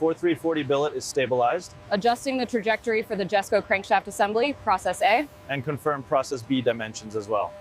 4340 billet is stabilized. Adjusting the trajectory for the Jesko crankshaft assembly, process A. And confirm process B dimensions as well.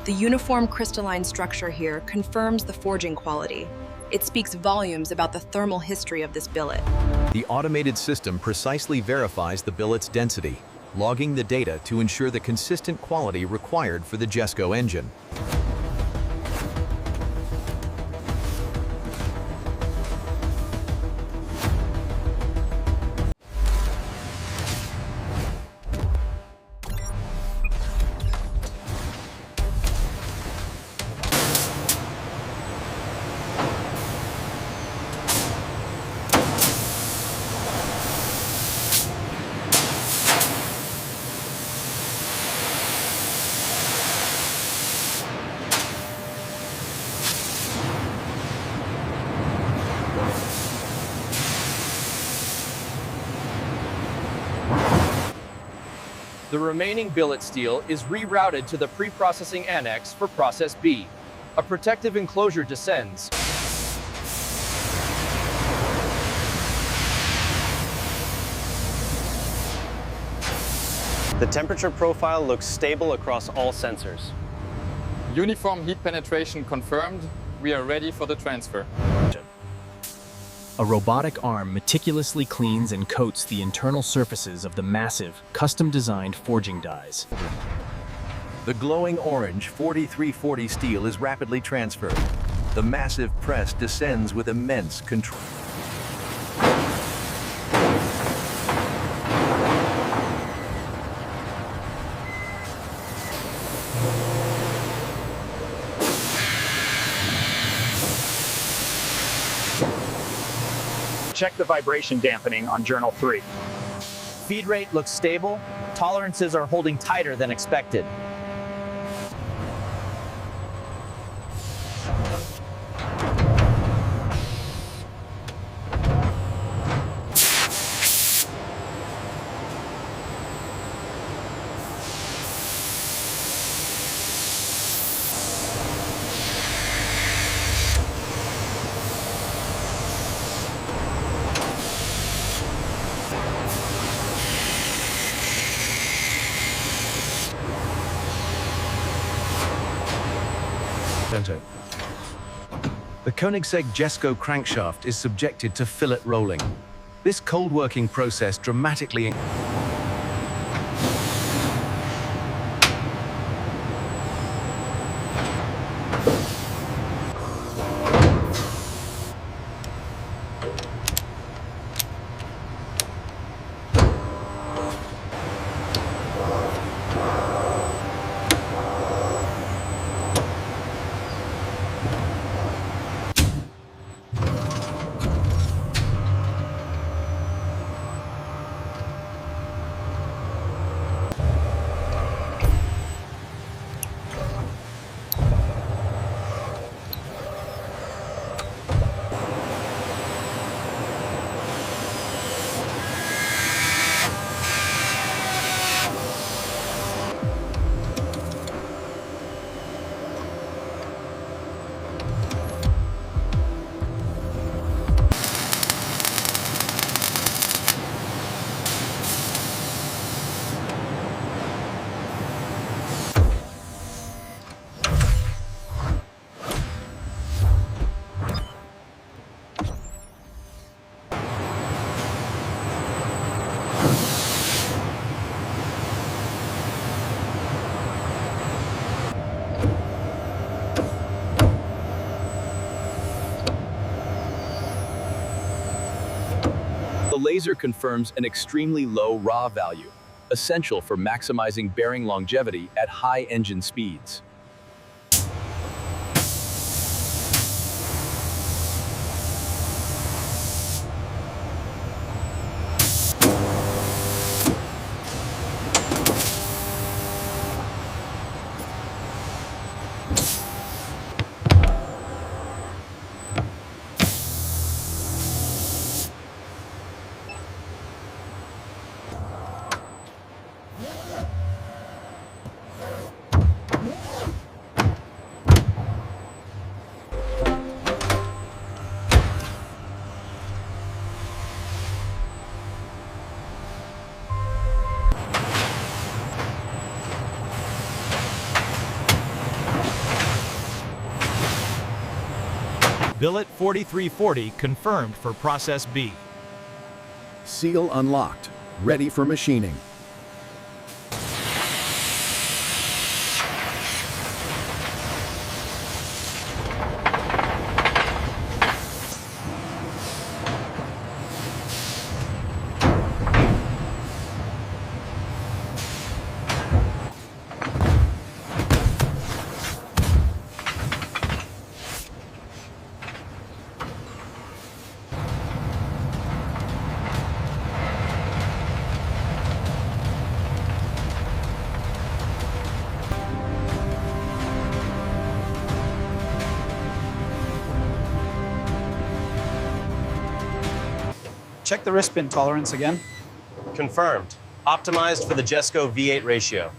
The uniform crystalline structure here confirms the forging quality. It speaks volumes about the thermal history of this billet. The automated system precisely verifies the billet's density, logging the data to ensure the consistent quality required for the Jesko engine. The remaining billet steel is rerouted to the pre-processing annex for process B. A protective enclosure descends. The temperature profile looks stable across all sensors. Uniform heat penetration confirmed. We are ready for the transfer. A robotic arm meticulously cleans and coats the internal surfaces of the massive, custom-designed forging dies. The glowing orange 4340 steel is rapidly transferred. The massive press descends with immense control. Check the vibration dampening on Journal 3. Feed rate looks stable. Tolerances are holding tighter than expected. The Koenigsegg Jesko crankshaft is subjected to fillet rolling. This cold working process dramatically The laser confirms an extremely low raw value, essential for maximizing bearing longevity at high engine speeds. Billet 4340 confirmed for process B. Seal unlocked. Ready for machining. Check the wrist spin tolerance again. Confirmed. Optimized for the Jesko V8 ratio.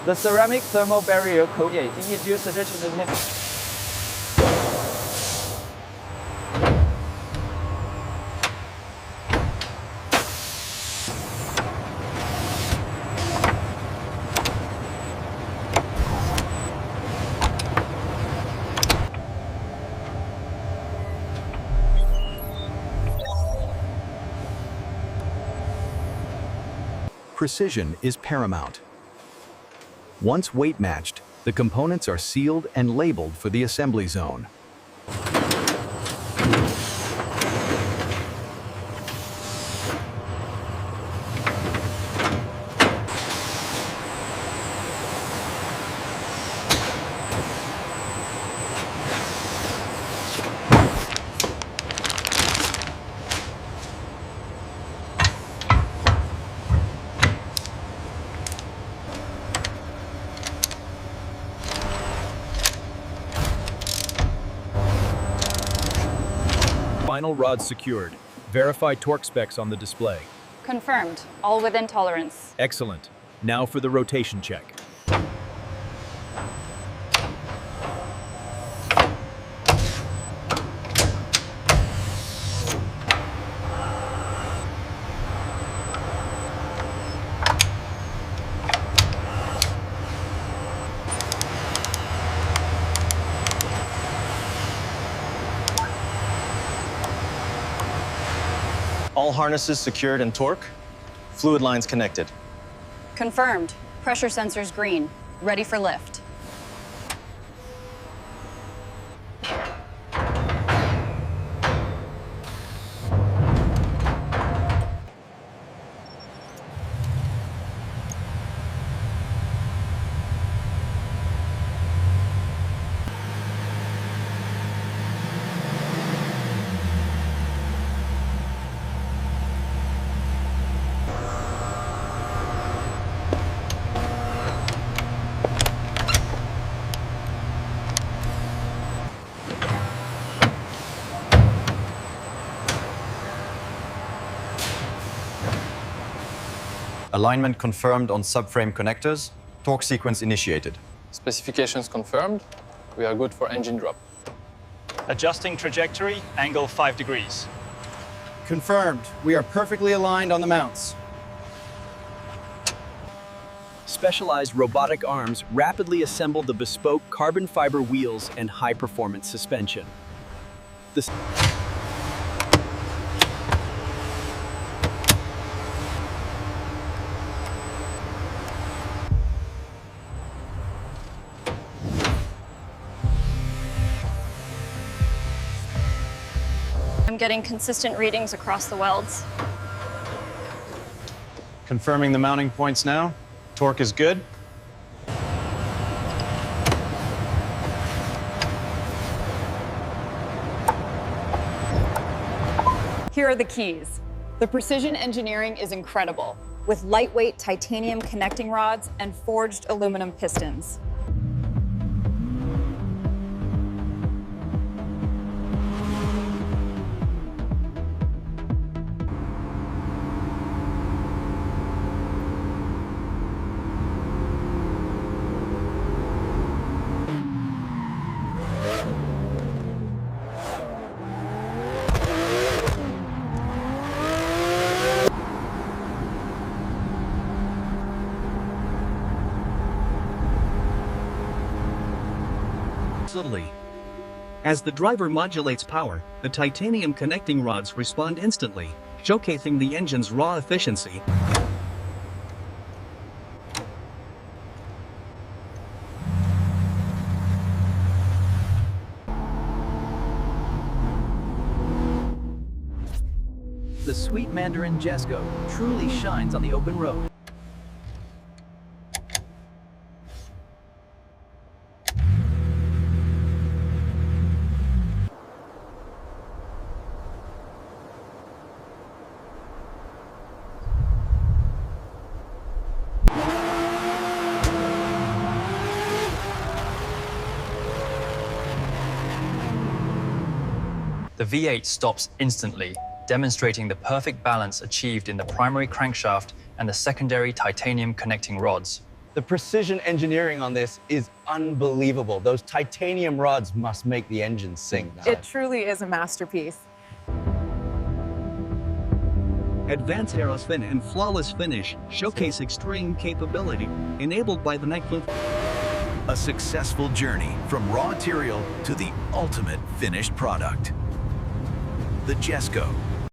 The ceramic thermal barrier coat introduced additional Precision is paramount. Once weight matched, the components are sealed and labeled for the assembly zone. Final rods secured. Verify torque specs on the display. Confirmed. All within tolerance. Excellent. Now for the rotation check. All harnesses secured and torque. Fluid lines connected. Confirmed. Pressure sensors green. Ready for lift. Alignment confirmed on subframe connectors. Torque sequence initiated. Specifications confirmed. We are good for engine drop. Adjusting trajectory, angle 5 degrees. Confirmed. We are perfectly aligned on the mounts. Specialized robotic arms rapidly assemble the bespoke carbon fiber wheels and high-performance suspension. I'm getting consistent readings across the welds. Confirming the mounting points now. Torque is good. Here are the keys. The precision engineering is incredible, with lightweight titanium connecting rods and forged aluminum pistons. As the driver modulates power, the titanium connecting rods respond instantly, showcasing the engine's raw efficiency. The Sweet Mandarin Jesko truly shines on the open road. The V8 stops instantly, demonstrating the perfect balance achieved in the primary crankshaft and the secondary titanium connecting rods. The precision engineering on this is unbelievable. Those titanium rods must make the engine sing. It truly is a masterpiece. Advanced aerospin and flawless finish showcase extreme capability, enabled by the Nyquil. A successful journey from raw material to the ultimate finished product. The Jesko.